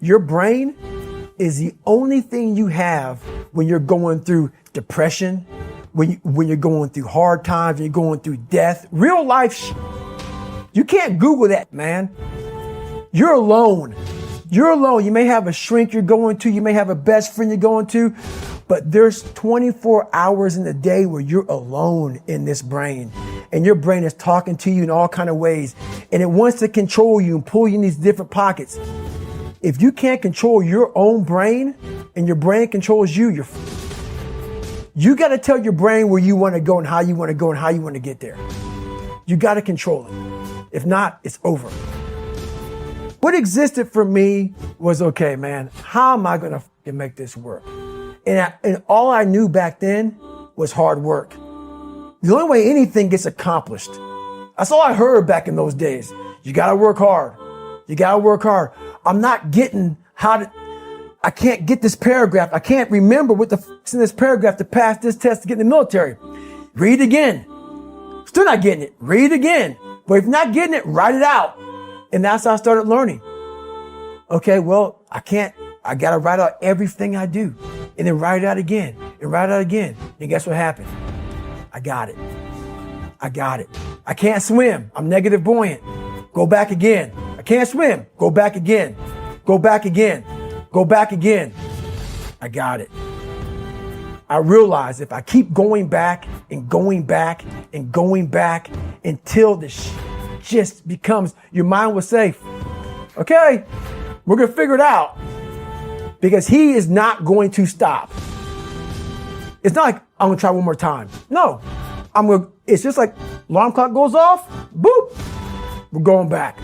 Your brain is the only thing you have when you're going through depression, when you're going through hard times, when you're going through death, real life. You can't Google that, man. You're alone. You're alone. You may have a shrink you're going to. You may have a best friend you're going to. But there's 24 hours in the day where you're alone in this brain. And your brain is talking to you in all kinds of ways. And it wants to control you and pull you in these different pockets. If you can't control your own brain and your brain controls you, you got to tell your brain where you want to go and how you want to go and how you want to get there. You got to control it. If not, it's over. What existed for me was, okay, man, how am I going to make this work? And all I knew back then was hard work. The only way anything gets accomplished. That's all I heard back in those days. You got to work hard. You got to work hard. I'm not getting I can't get this paragraph. I can't remember what the f***'s in this paragraph to pass this test to get in the military. Read again. Still not getting it. Read again. But if you're not getting it, write it out. And that's how I started learning. Okay, well, I got to write out everything I do. And then write it out again. And write it out again. And guess what happened? I got it. I can't swim. I'm negative buoyant. Go back again. I can't swim. Go back again. Go back again. Go back again. I got it. I realized if I keep going back and going back and going back until this just becomes, your mind will say, okay, we're going to figure it out, because he is not going to stop. It's not like I'm going to try one more time. No, it's just like alarm clock goes off, boop, we're going back.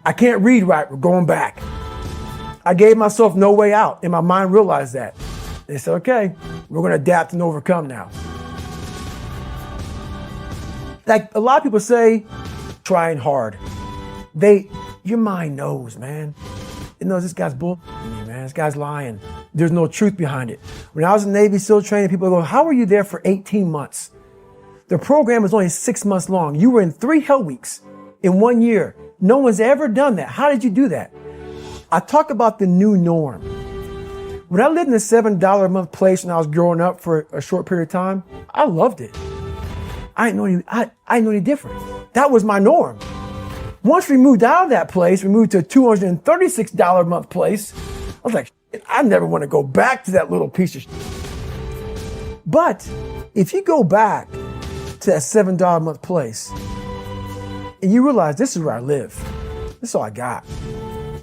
I can't read right, we're going back. I gave myself no way out, and my mind realized that. They said, okay, we're going to adapt and overcome now. Like a lot of people say, trying hard. Your mind knows, man. It knows this guy's bull, man. This guy's lying. There's no truth behind it. When I was in Navy SEAL training, people go, how were you there for 18 months? The program was only 6 months long. You were in 3 hell weeks in 1 year. No one's ever done that. How did you do that? I talk about the new norm. When I lived in a $7 a month place when I was growing up for a short period of time, I loved it. I didn't know any different. That was my norm. Once we moved out of that place, we moved to a $236 a month place. I was like, I never want to go back to that little piece of shit. But if you go back to that $7 a month place and you realize this is where I live, this is all I got,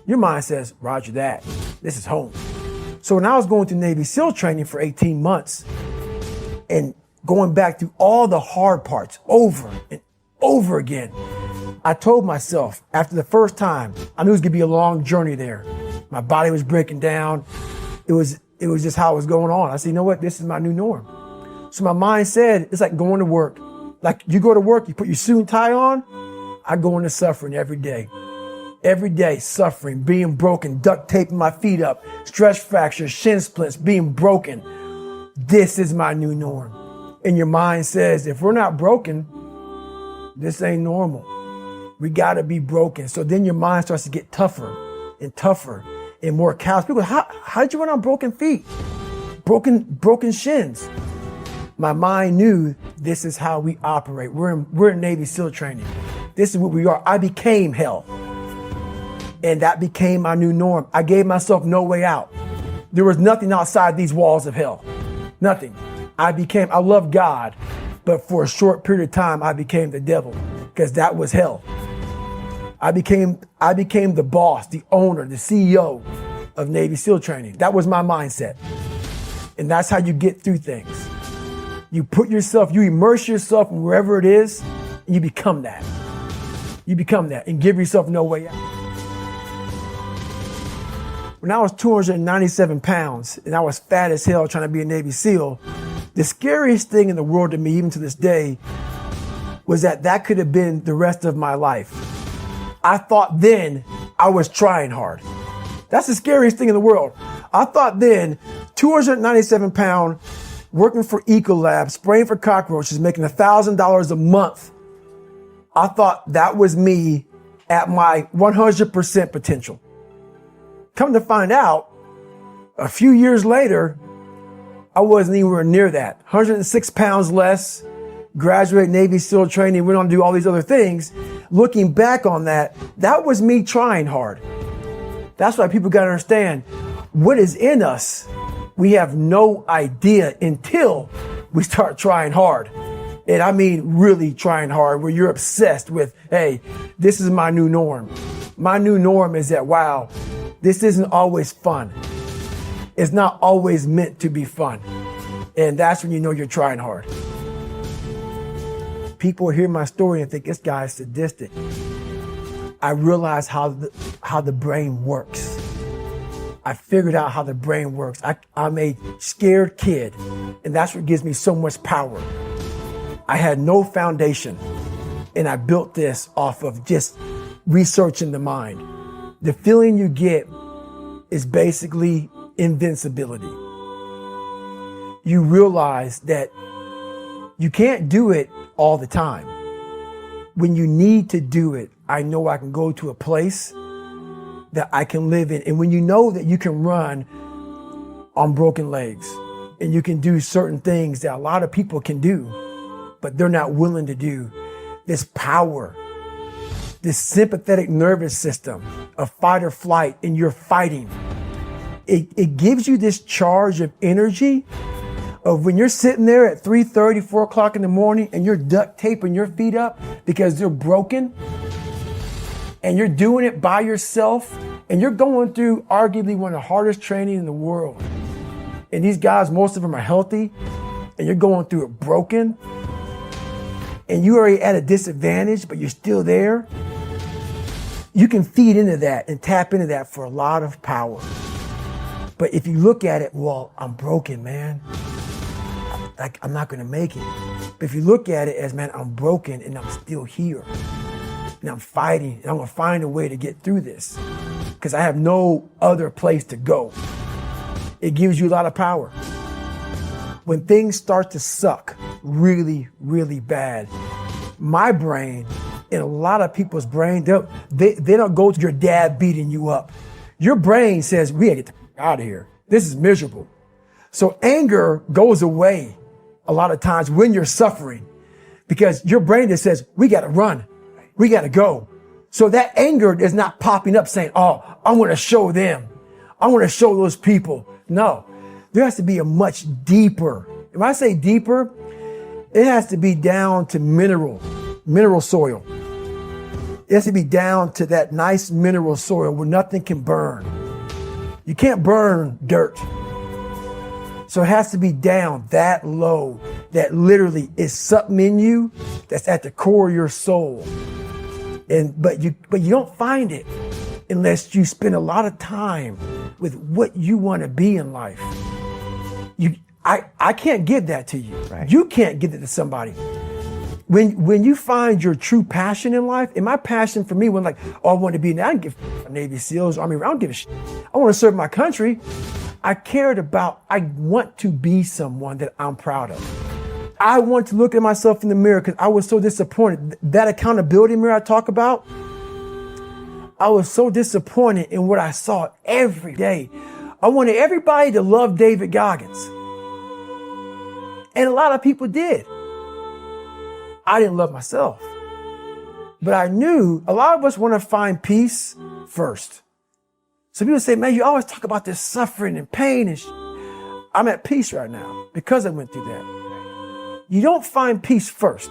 your mind says, roger that, this is home. So when I was going through Navy SEAL training for 18 months and going back through all the hard parts over and over again, I told myself after the first time, I knew it was gonna be a long journey there. My body was breaking down. It was just how it was going on. I said, you know what? This is my new norm. So my mind said, it's like going to work. Like you go to work, you put your suit and tie on. I go into suffering every day. Every day, suffering, being broken, duct taping my feet up, stress fractures, shin splints, being broken. This is my new norm. And your mind says, if we're not broken, this ain't normal. We gotta be broken. So then your mind starts to get tougher and tougher and more callous. People go, how did you run on broken feet? Broken shins. My mind knew this is how we operate. We're in Navy SEAL training. This is what we are. I became hell. And that became my new norm. I gave myself no way out. There was nothing outside these walls of hell. Nothing. I love God, but for a short period of time, I became the devil because that was hell. I became the boss, the owner, the CEO of Navy SEAL training. That was my mindset. And that's how you get through things. You immerse yourself in wherever it is, and you become that. You become that and give yourself no way out. When I was 297 pounds and I was fat as hell trying to be a Navy SEAL, the scariest thing in the world to me, even to this day, was that could have been the rest of my life. I thought then I was trying hard. That's the scariest thing in the world. I thought then, 297 pound, working for Ecolab, spraying for cockroaches, making $1,000 a month. I thought that was me at my 100% potential. Come to find out, a few years later, I wasn't anywhere near that. 106 pounds less, graduate Navy SEAL training, went on to do all these other things. Looking back on that, that was me trying hard. That's why people got to understand what is in us. We have no idea until we start trying hard. And I mean really trying hard, where you're obsessed with, hey, this is my new norm. My new norm is that, wow, this isn't always fun. It's not always meant to be fun. And that's when you know you're trying hard. People hear my story and think this guy's sadistic. I realized how the brain works. I figured out how the brain works. I'm a scared kid, and that's what gives me so much power. I had no foundation, and I built this off of just researching the mind. The feeling you get is basically invincibility. You realize that you can't do it all the time. When you need to do it, I know I can go to a place that I can live in. And when you know that you can run on broken legs and you can do certain things that a lot of people can do, but they're not willing to do, this power, this sympathetic nervous system of fight or flight, and you're fighting, it gives you this charge of energy of when you're sitting there at 3:30, 4 o'clock in the morning and you're duct taping your feet up because they're broken, and you're doing it by yourself, and you're going through arguably one of the hardest training in the world. And these guys, most of them are healthy, and you're going through it broken, and you're already at a disadvantage, but you're still there. You can feed into that and tap into that for a lot of power. But if you look at it, well, I'm broken, man. Like, I'm not gonna make it. But if you look at it as, man, I'm broken and I'm still here. And I'm fighting, and I'm gonna find a way to get through this because I have no other place to go. It gives you a lot of power. When things start to suck really, really bad, my brain and a lot of people's brain, they don't go to your dad beating you up. Your brain says, we gotta get the out of here. This is miserable. So anger goes away a lot of times when you're suffering because your brain just says, we gotta run. We gotta go. So that anger is not popping up saying, oh, I wanna show them. I wanna show those people. No, there has to be a much deeper. If I say deeper, it has to be down to mineral soil. It has to be down to that nice mineral soil where nothing can burn. You can't burn dirt. So it has to be down that low, that literally is something in you that's at the core of your soul. But you don't find it unless you spend a lot of time with what you want to be in life. I can't give that to you. Right. You can't give it to somebody. When you find your true passion in life, and my passion for me was like, oh, I want to be, I don't give Navy SEALs, Army, I don't give a shit. I want to serve my country. I want to be someone that I'm proud of. I want to look at myself in the mirror because I was so disappointed. That accountability mirror I talk about, I was so disappointed in what I saw every day. I wanted everybody to love David Goggins. And a lot of people did. I didn't love myself. But I knew a lot of us want to find peace first. So people say, man, you always talk about this suffering and pain and I'm at peace right now because I went through that. You don't find peace first.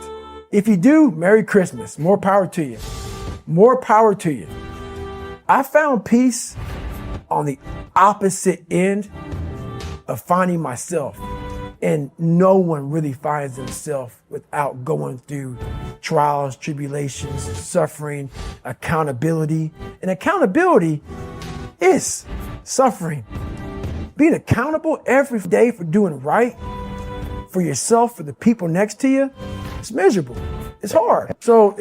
If you do, Merry Christmas. More power to you. More power to you. I found peace on the opposite end of finding myself. And no one really finds themselves without going through trials, tribulations, suffering, accountability. And accountability is suffering. Being accountable every day for doing right for yourself, for the people next to you, it's miserable. It's hard. So,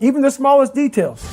even the smallest details.